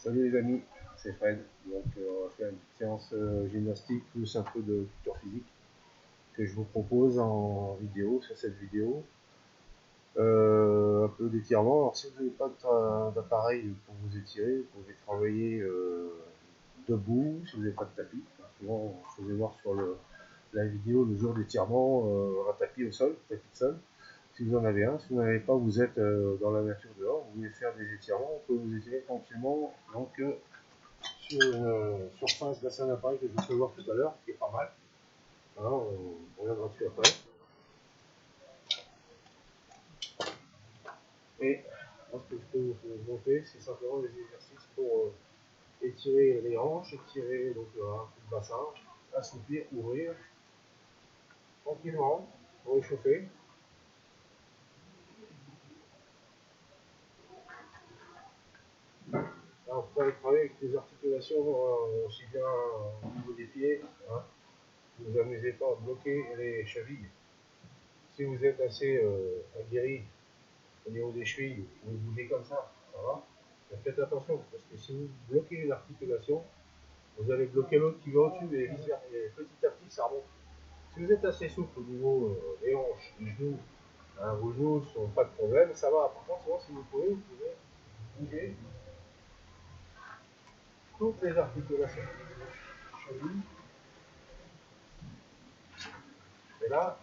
Salut les amis, c'est Fred. Donc on va faire une petite séance gymnastique plus un peu de culture physique que je vous propose en vidéo sur cette vidéo. Un peu d'étirement. Alors si vous n'avez pas d'appareil pour vous étirer, vous pouvez travailler debout si vous n'avez pas de tapis. Souvent, je faisais voir sur la vidéo le jour d'étirement, un tapis au sol, tapis de sol. Si vous en avez un, si vous n'en avez pas, vous êtes dans la nature dehors, vous voulez faire des étirements, on peut vous étirer tranquillement. Donc sur une surface bassin d'appareil que je vais voir tout à l'heure, qui est pas mal. Hein, on reviendra dessus après. Et ce que je peux vous montrer, c'est simplement des exercices pour étirer les hanches, étirer donc, un coup de bassin, assouplir, ouvrir, tranquillement, pour réchauffer. Là, vous pouvez travailler avec les articulations aussi bien au niveau des pieds. Hein. Ne vous amusez pas à bloquer les chevilles. Si vous êtes assez aguerri au niveau des chevilles, vous bougez comme ça va. Mais faites attention, parce que si vous bloquez une articulation, vous allez bloquer l'autre qui va au-dessus et vice versa. Et petit à petit, ça remonte. Si vous êtes assez souple au niveau des hanches, des genoux, hein, vos genoux ne sont pas de problème, ça va. Par contre, si vous pouvez bouger toutes les articulations. Cheville. Et là,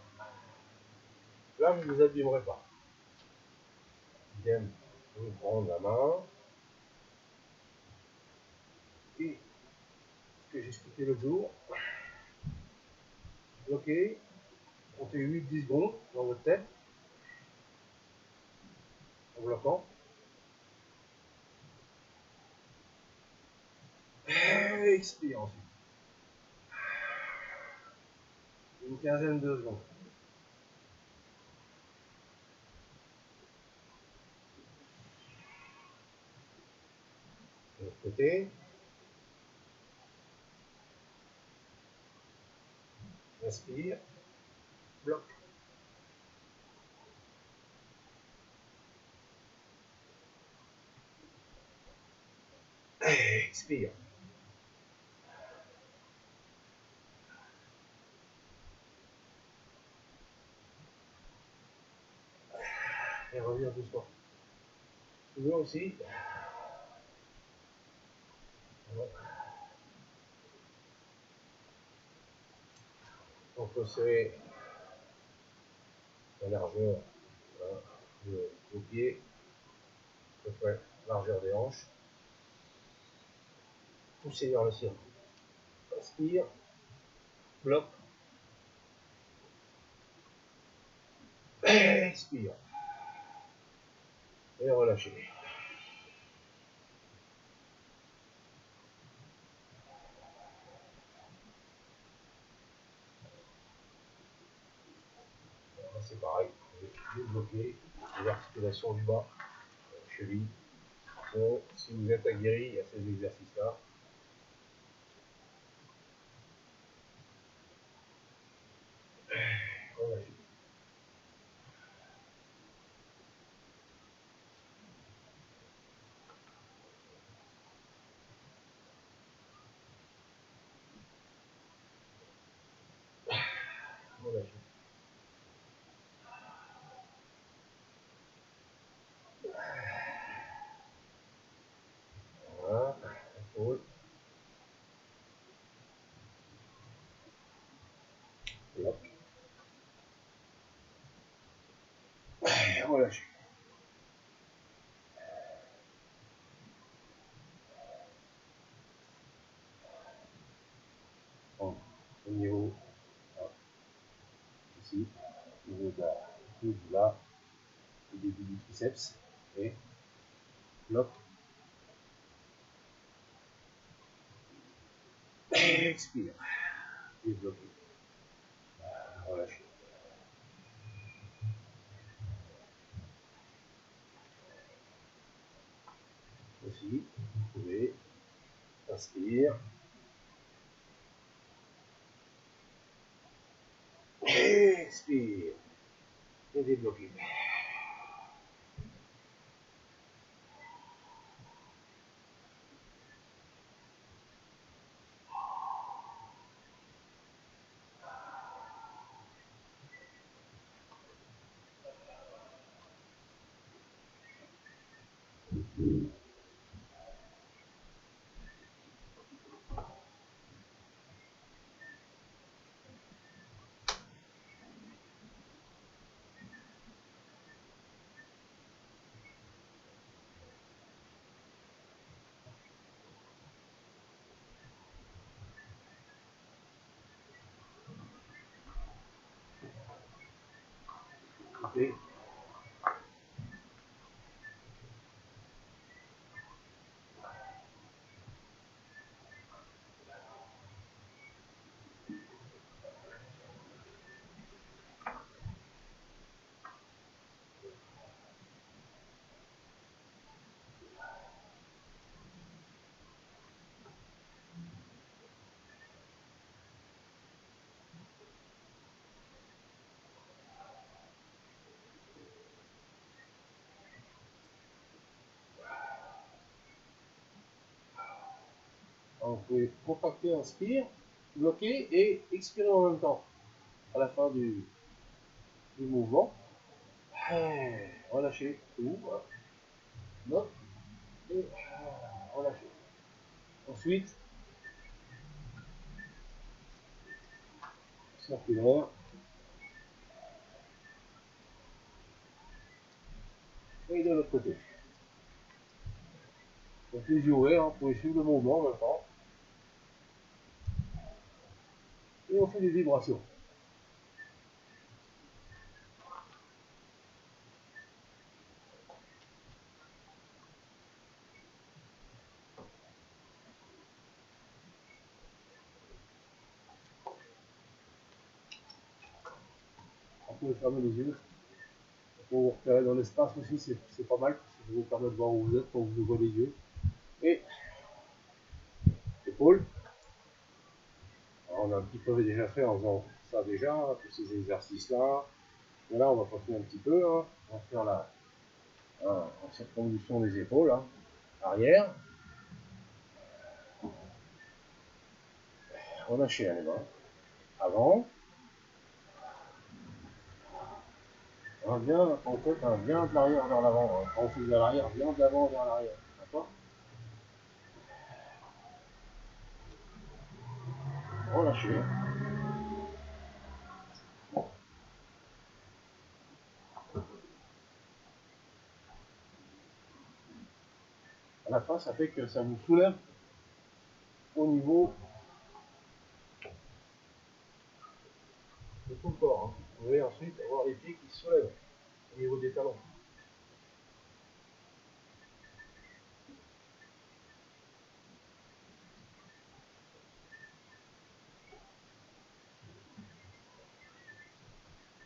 vous ne vous abîmerez pas. Idem, vous prendre la main. Et ce que j'expliquais l'autre jour, bloquez, comptez 8-10 secondes dans votre tête, en bloquant. Et expire ensuite. Une quinzaine de secondes. De l'autre côté. Inspire. Bloque. Expire. Et reviens doucement. Toujours aussi. On peut serrer la largeur au pied, à peu près largeur des hanches. Poussez vers le ciel. Inspire. Bloque. Expire. Et relâchez. C'est pareil, vous allez débloquer les articulations du bas, cheville. Donc, si vous êtes aguerri à ces exercices-là, relâchez. Relâchez. Voilà, épaule. Bloc. Et relâchez. Bon, au niveau, ici, au niveau de la coude, là, au début du triceps, et bloc. Expire. Débloquez. Relâchez. Aussi, vous pouvez inspire. Expire. Et débloquez. Ok. Alors, vous pouvez contracter, inspire, bloquer et expirer en même temps à la fin du mouvement. Relâchez tout. Note et relâchez. Ensuite, circulaire. Et de l'autre côté. Donc les yeux ouverts, vous pouvez suivre le mouvement en même temps. Et on fait des vibrations. Vous pouvez fermer les yeux. Pour vous repérer dans l'espace aussi, c'est pas mal. Ça vous permet de voir où vous êtes quand vous ouvrez les yeux. Et épaules. Alors on a un petit peu déjà fait en faisant ça déjà, tous ces exercices-là. Et là, on va continuer un petit peu. Hein. On va faire la circonvolution des épaules. Hein. Arrière. Relâchez les mains. Avant. On vient, en fait, on vient de l'arrière vers l'avant. Hein. Quand on fait de l'arrière, vient de l'avant vers l'arrière. D'accord? Relâchez. À la fin, ça fait que ça vous soulève au niveau de tout le corps. Hein. Vous pouvez ensuite avoir les pieds qui se soulèvent au niveau des talons.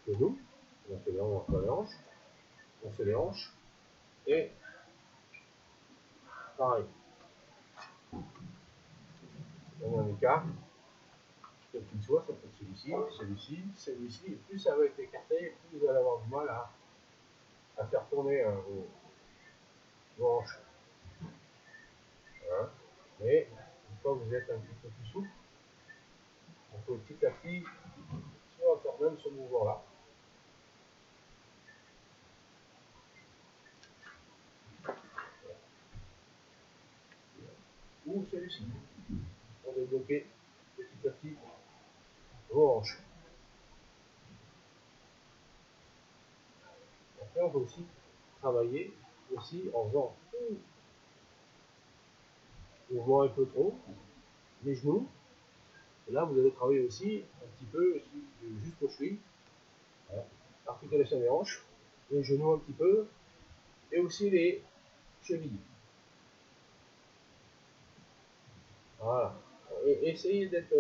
Le dos, on fait les hanches, on fait les hanches, et pareil, on a un écart, quel qu'il soit, ça peut être celui-ci, celui-ci, celui-ci, et plus ça va être écarté, plus vous allez avoir du mal à faire tourner vos hanches. Hein. Mais une fois que vous êtes un petit peu plus souple, on peut petit à petit soit faire même ce mouvement-là, ou celui-ci, pour débloquer petit à petit vos hanches. Après, on peut aussi travailler aussi en faisant mouvement un peu trop, les genoux. Et là, vous allez travailler aussi un petit peu jusqu'aux chevilles, articulation des hanches, les genoux un petit peu, et aussi les chevilles. Voilà. Et essayez d'être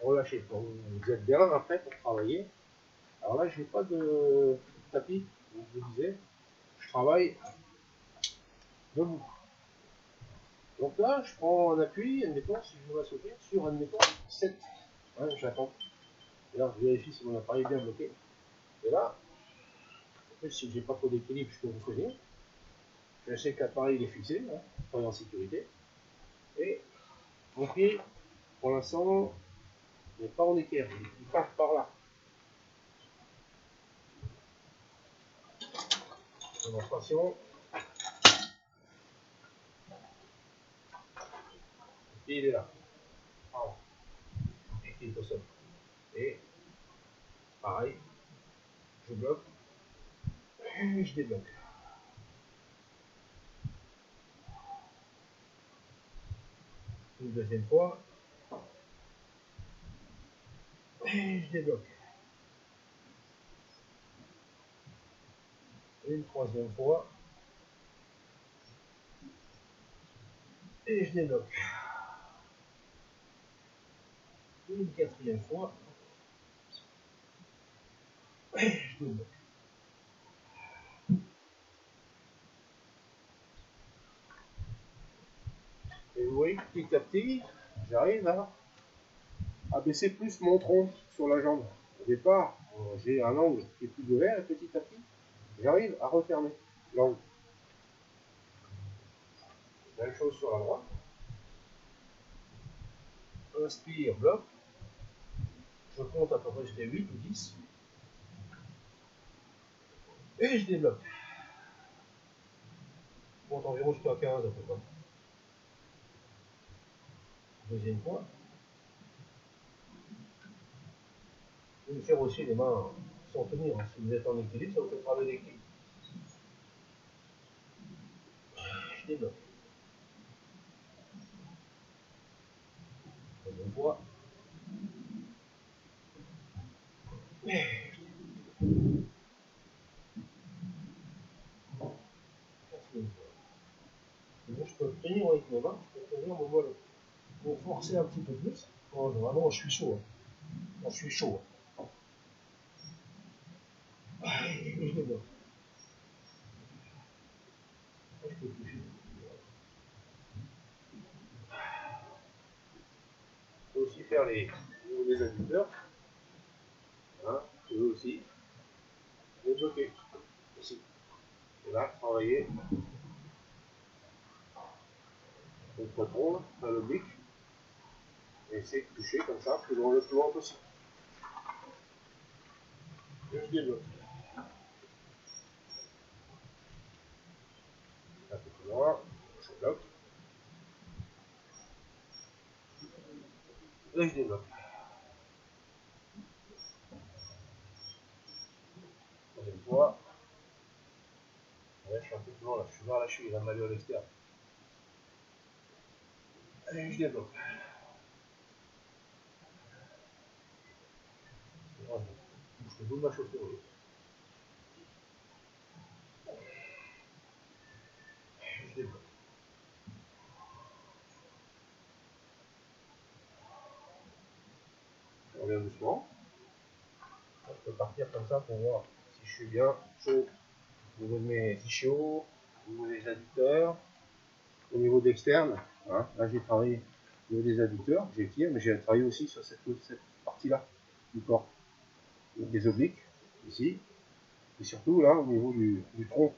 relâché. Quand vous êtes bien après pour travailler. Alors là, je n'ai pas de tapis, comme je vous disais. Je travaille debout. Donc là, je prends un appui, admettons, si je veux sauter, sur, admettons, 7. Hein, j'attends. Et là, je vérifie si mon appareil est bien bloqué. Et là, si j'ai pas trop d'équilibre, je peux vous connaître. Je sais que l'appareil est fixé, hein, soyez en sécurité. Et mon pied, pour l'instant, n'est pas en équerre, il passe par là. Démonstration. pied il est là. Pardon. Et qu'il est au sol. Et pareil, je bloque et je débloque. Une deuxième fois et je débloque. Une troisième fois et je débloque. Une quatrième fois et je débloque. Et vous voyez que petit à petit, j'arrive à baisser plus mon tronc sur la jambe. Au départ, j'ai un angle qui est plus ouvert et petit à petit, j'arrive à refermer l'angle. Même chose sur la droite. Inspire, bloc. Je compte à peu près jusqu'à 8 ou 10. Et je débloque. Je compte environ jusqu'à 15 à peu près. Deuxième fois. Vous pouvez faire aussi les mains sans tenir. Si vous êtes en équilibre, ça vous fait travailler l'équilibre. Je débloque. Deuxième fois. Quatrième fois. Moi, je peux tenir avec mes mains. Je peux tenir mon mollet. Pour forcer un petit peu plus. Quand vraiment je suis chaud. Quand je suis chaud. Et je débloque. Je peux toucher. Je peux aussi faire les adducteurs. Hein, je peux aussi les bloquer. Ici. Et là, travailler contre tronc à l'oblique. Et essayer de toucher comme ça, le plus loin possible. Et je débloque. Un peu plus loin, je bloque. Et je débloque. Troisième fois. Ouais, je suis un peu plus loin là, je suis vers la cheville, il va m'aller à l'extérieur. Et je débloque. Je bout de ma chaussure, oui. Je débloque. Je reviens doucement. Je peux partir comme ça pour voir si je suis bien chaud au niveau de mes ischios, au niveau des adducteurs, au niveau d'externe. Hein. Là, j'ai travaillé au niveau des adducteurs, j'étire, mais j'ai travaillé aussi sur cette partie-là du corps. Des obliques, ici, et surtout là, au niveau du tronc,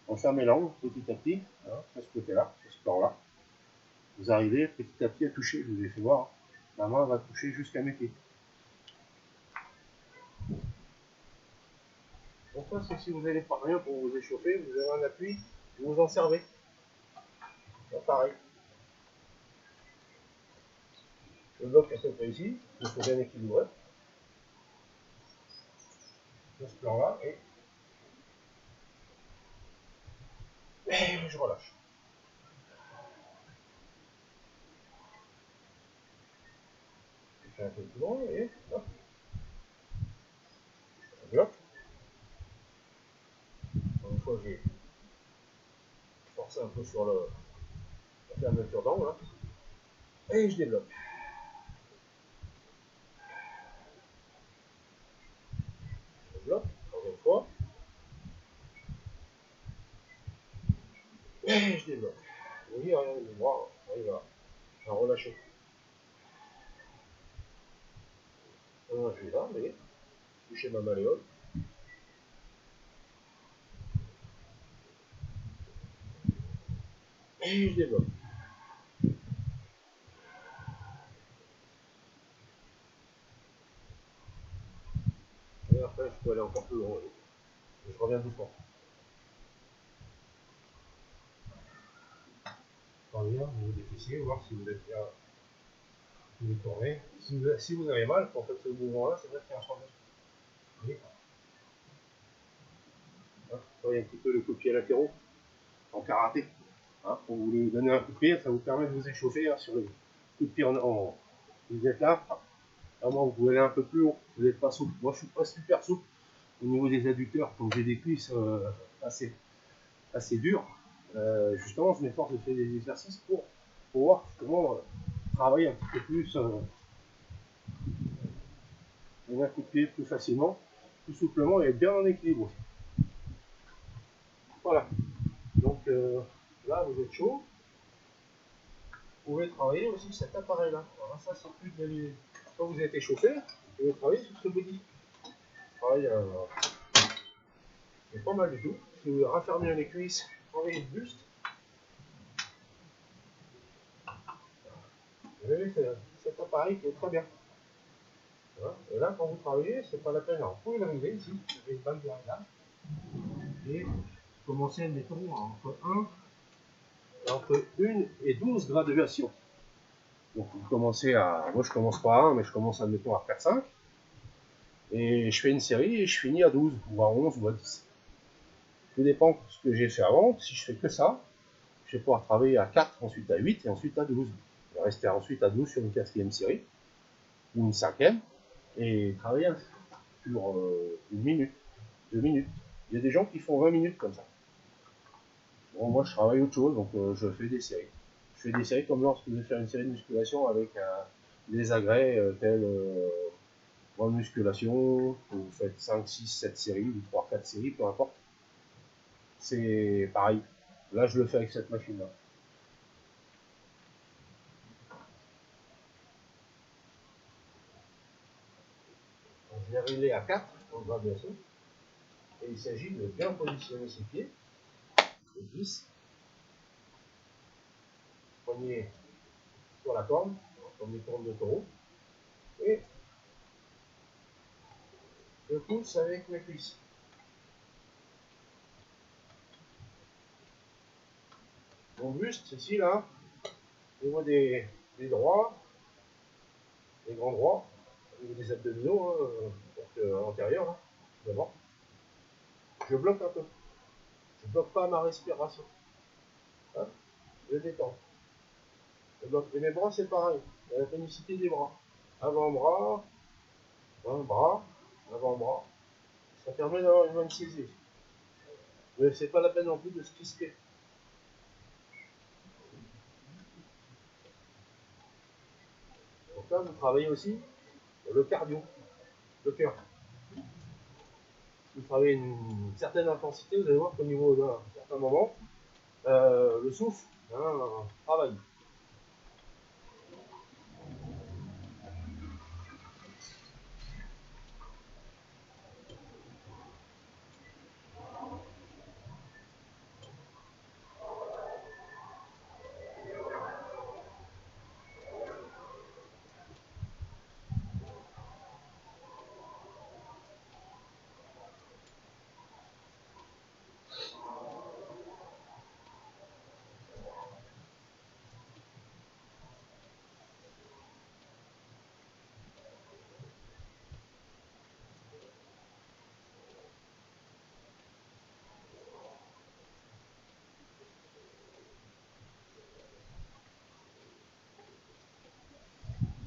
on ferme les langues petit à petit, hein, sur ce côté-là, sur ce plan-là. Vous arrivez petit à petit à toucher, je vous ai fait voir, hein. La main va toucher jusqu'à mes pieds. Donc ça, c'est si vous n'allez pas rien pour vous échauffer, vous avez un appui, vous vous en servez. Là, pareil. Je bloque à peu près ici, je fais bien équilibré. Sur ce plan-là, et je relâche. Je fais un peu plus loin, et hop, je bloque. Une fois que j'ai forcé un peu sur la fermeture d'angle, et je débloque. Je bloque, troisième fois, et je débloque. Vous voyez, regardez mes bras, j'arrive à relâcher. Je suis là, mais toucher ma malléole. Et je débloque. Et après, je peux aller encore plus loin. Je reviens doucement. bien au niveau des fessiers, voir si vous êtes bien, vous tournez. Si vous avez mal, quand vous faites ce mouvement-là, c'est vrai qu'il y a un changement. Vous voyez, hein, voyez un petit peu le coup de pied latéraux en karaté. Hein, pour vous lui donner un coup de pied, ça vous permet de vous échauffer hein, sur le coup de pied vous êtes là, vraiment vous pouvez aller un peu plus haut, vous n'êtes pas souple. Moi je suis pas super souple au niveau des adducteurs, donc j'ai des cuisses assez dures. Justement, je m'efforce de faire des exercices pour voir comment travailler un petit peu plus, un coup de pied plus facilement, plus souplement et être bien en équilibre aussi. Voilà, donc là vous êtes chaud. Vous pouvez travailler aussi sur cet appareil-là. Alors ça, c'est plus de la... Quand vous êtes échauffé, vous pouvez travailler sur ce body. Travail c'est pas mal du tout. Si vous voulez raffermir les cuisses, travailler le buste. Vous avez cet appareil qui est très bien. Voilà. Et là, quand vous travaillez, c'est pas la peine. Alors, vous pouvez l'arriver ici. Vous avez une balle derrière là. Et commencez, mettons, entre 1 et 12 graduations. Donc, vous commencez à... Moi, je commence pas à 1, mais je commence, admettons, à faire 5. Et je fais une série et je finis à 12, ou à 11, ou à 10. Tout dépend de ce que j'ai fait avant. Si je fais que ça, je vais pouvoir travailler à 4, ensuite à 8 et ensuite à 12. Je vais rester ensuite à 12 sur une 4e série, ou une 5e, et travailler sur 1 minute, 2 minutes. Il y a des gens qui font 20 minutes comme ça. Bon, moi je travaille autre chose, donc je fais des séries. Je fais des séries comme lorsque vous allez faire une série de musculation avec des agrès tels grande musculation, vous faites 5, 6, 7 séries, ou 3, 4 séries, peu importe. C'est pareil. Là, je le fais avec cette machine-là. Je l'ai réglé à 4 en graduation. Et il s'agit de bien positionner ses pieds. Les 10. Poignet sur la corne, comme les cornes de taureau. Et je pousse avec mes cuisses. Mon buste, ici, là, au niveau des droits, des grands droits, au niveau des abdominaux, hein, donc antérieurs, là, d'abord, je bloque un peu. Je ne bloque pas ma respiration. Hein, je détends. Je bloque. Et mes bras, c'est pareil. La tonicité des bras. Avant-bras, bras, avant-bras. Ça permet d'avoir une bonne saisie. Mais c'est pas la peine non plus de se crisper. Donc là, vous travaillez aussi le cardio, le cœur. Vous travaillez une certaine intensité, vous allez voir qu'au niveau d'un certain moment, le souffle travaille.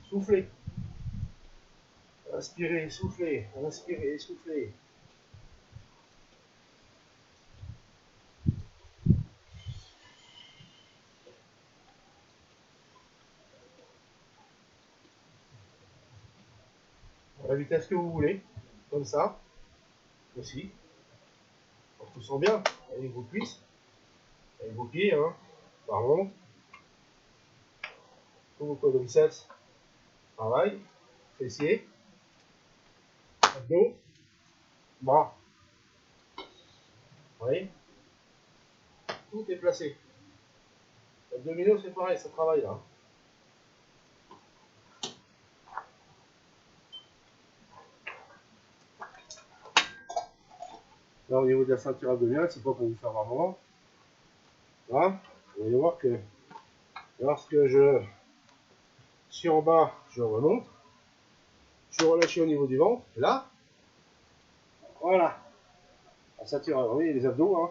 Soufflez. Inspirez, soufflez. Inspirez, soufflez. À la vitesse que vous voulez. Comme ça. Aussi. En poussant bien. Avec vos cuisses. Avec vos pieds. Hein. Par contre. Tous vos quadriceps. Travail. Fessiers. Abdos. Bras. Vous voyez, tout est placé. L'abdominaux, c'est pareil, ça travaille là. Là, au niveau de la ceinture abdominale, c'est pas pour vous faire un moment. Là, vous allez voir que Lorsque je suis en bas, je remonte. Je relâche au niveau du ventre. Là, voilà. Ça tire, vous voyez les abdos, hein,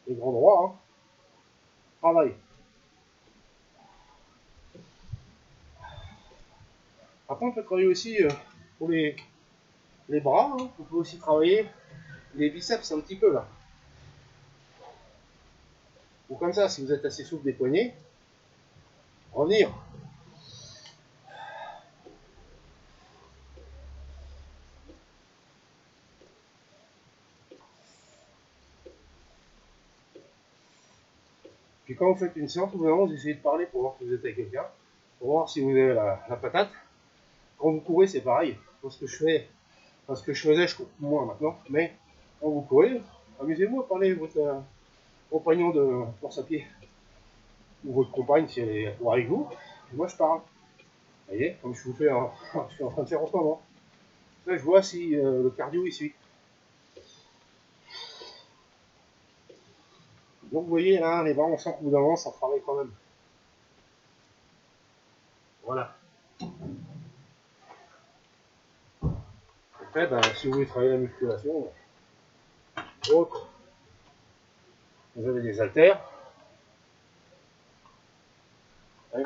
les grands droits. Hein. Travail. Après, on peut travailler aussi pour les bras. Hein. On peut aussi travailler les biceps un petit peu là. Ou comme ça, si vous êtes assez souple des poignets, revenir. Puis quand vous faites une séance, vous essayez de parler pour voir si vous êtes avec quelqu'un, pour voir si vous avez la patate. Quand vous courez, c'est pareil. Parce que je fais, parce que je faisais, je cours moins maintenant, mais quand vous courez, amusez-vous à parler à votre compagnon de course à pied ou votre compagne si elle est avec vous. Et moi, je parle. Vous voyez, comme je vous fais, je suis en train de faire en ce moment. Là, je vois si le cardio il suit. Donc, vous voyez, là, les bras, on sent qu'au bout d'un moment, ça travaille quand même. Voilà. Après, ben, si vous voulez travailler la musculation, autre, vous avez des haltères.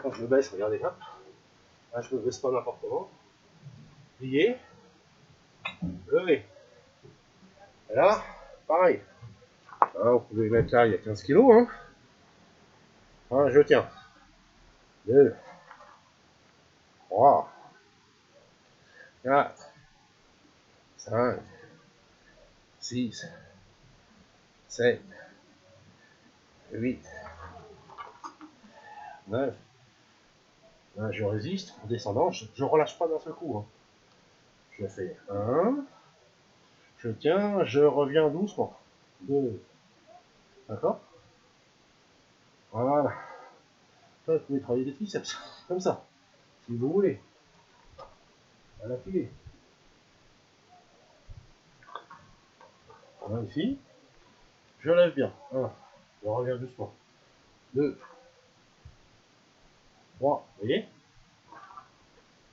Quand je me baisse, regardez là. Là, je me baisse pas n'importe comment. Plier, lever. Et là, pareil. Hein, vous pouvez mettre là, il y a 15 kg. Hein. Hein, je tiens. 2, 3, 4, 5, 6, 7, 8, 9. Là, je résiste en descendant. Je relâche pas d'un seul coup. Hein. Je fais 1. Je tiens, je reviens doucement. 2. D'accord? Voilà. Ça, vous pouvez travailler des triceps. Comme ça. Si vous voulez. À la filée. Voilà ici. Je lève bien. 1. Je reviens doucement. 2. 3. Vous voyez?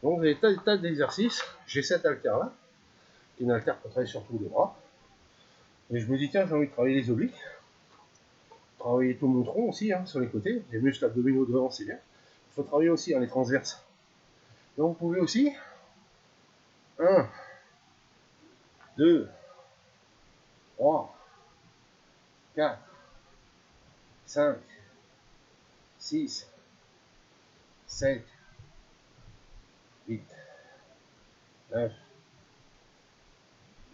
Donc, vous avez des tas d'exercices. J'ai cet haltère-là. Qui est une haltère pour travailler sur tous les bras. Et je me dis, tiens, j'ai envie de travailler les obliques. Travailler tout mon tronc aussi, hein, sur les côtés. Les muscles abdominaux devant, c'est bien. Il faut travailler aussi hein, les transverses. Donc, vous pouvez aussi 1, 2, 3, 4, 5, 6, 7, 8, 9,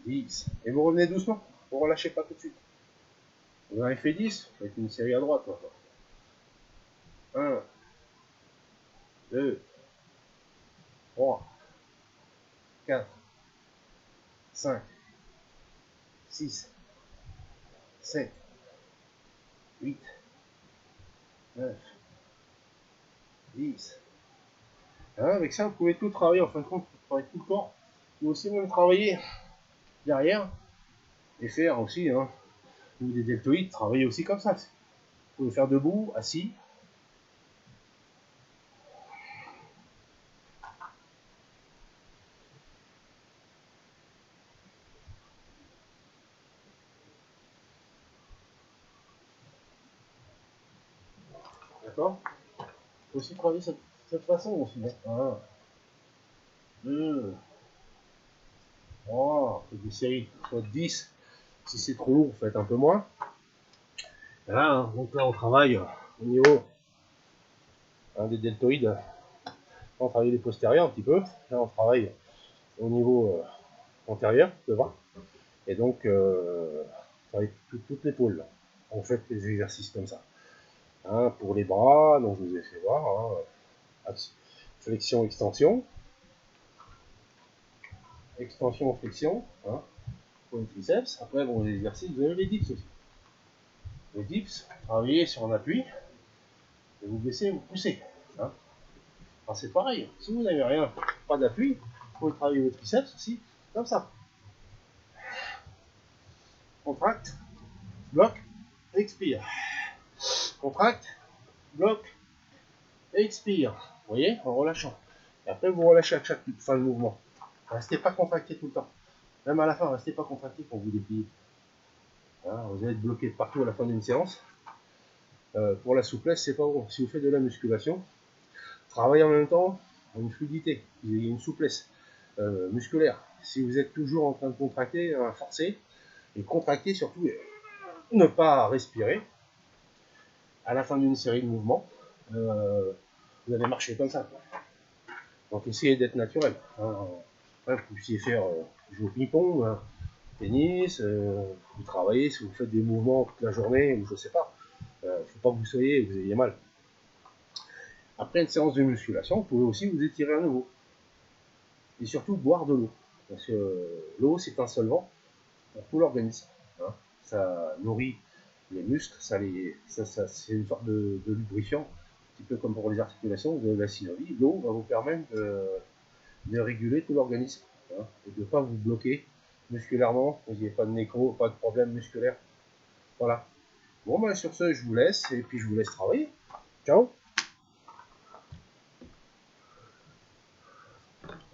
10. Et vous revenez doucement. Vous ne relâchez pas tout de suite. Vous en avez fait 10, vous faites une série à droite. 1, 2, 3, 4, 5, 6, 7, 8, 9, 10. Hein, avec ça, vous pouvez tout travailler. En fin de compte, vous travaillez tout le corps. Vous pouvez aussi même travailler derrière et faire aussi hein, des deltoïdes. Travailler aussi comme ça. Vous pouvez faire debout, assis. D'accord? Il faut aussi travailler cette façon aussi. 1, 2, 3, faites des séries, soit 10. Si c'est trop lourd, faites un peu moins. Voilà, hein, donc là on travaille au niveau hein, des deltoïdes. On travaille les postérieurs un petit peu. Là on travaille au niveau antérieur, devant. Et donc, on travaille toute l'épaule. Là. On fait des exercices comme ça. Hein, pour les bras, donc je vous ai fait voir. Hein, flexion, extension. Extension, flexion. Hein, pour les triceps. Après, bon, les exercices, vous avez les dips aussi. Les dips, travaillez sur un appui. Et vous baissez, vous poussez. Hein. Alors c'est pareil. Si vous n'avez rien, pas d'appui, vous pouvez travailler vos triceps aussi, comme ça. Contracte, bloc, expire. Contracte, bloc, et expire. Vous voyez, en relâchant. Et après, vous relâchez à chaque fin de mouvement. Restez pas contracté tout le temps. Même à la fin, restez pas contracté quand vous dépliez. Voilà, vous allez être bloqué de partout à la fin d'une séance. Pour la souplesse, c'est pas bon. Si vous faites de la musculation, travaillez en même temps une fluidité, une souplesse musculaire. Si vous êtes toujours en train de contracter, forcer, et contracter surtout, ne pas respirer. À la fin d'une série de mouvements, vous allez marcher comme ça. Donc essayez d'être naturel. Vous puissiez faire jouer au ping-pong, tennis, vous travaillez, si vous faites des mouvements toute la journée, ou je sais pas. Il ne faut pas que vous ayez mal. Après une séance de musculation, vous pouvez aussi vous étirer à nouveau. Et surtout boire de l'eau. Parce que l'eau, c'est un solvant pour tout l'organisme. Hein. Ça nourrit les muscles, c'est une sorte de lubrifiant, un petit peu comme pour les articulations, vous avez la synovie. L'eau va vous permettre de réguler tout l'organisme. Hein, et de ne pas vous bloquer musculairement, vous n'ayez pas de nécro, pas de problème musculaire. Voilà. Bon, ben sur ce, je vous laisse, et puis je vous laisse travailler. Ciao!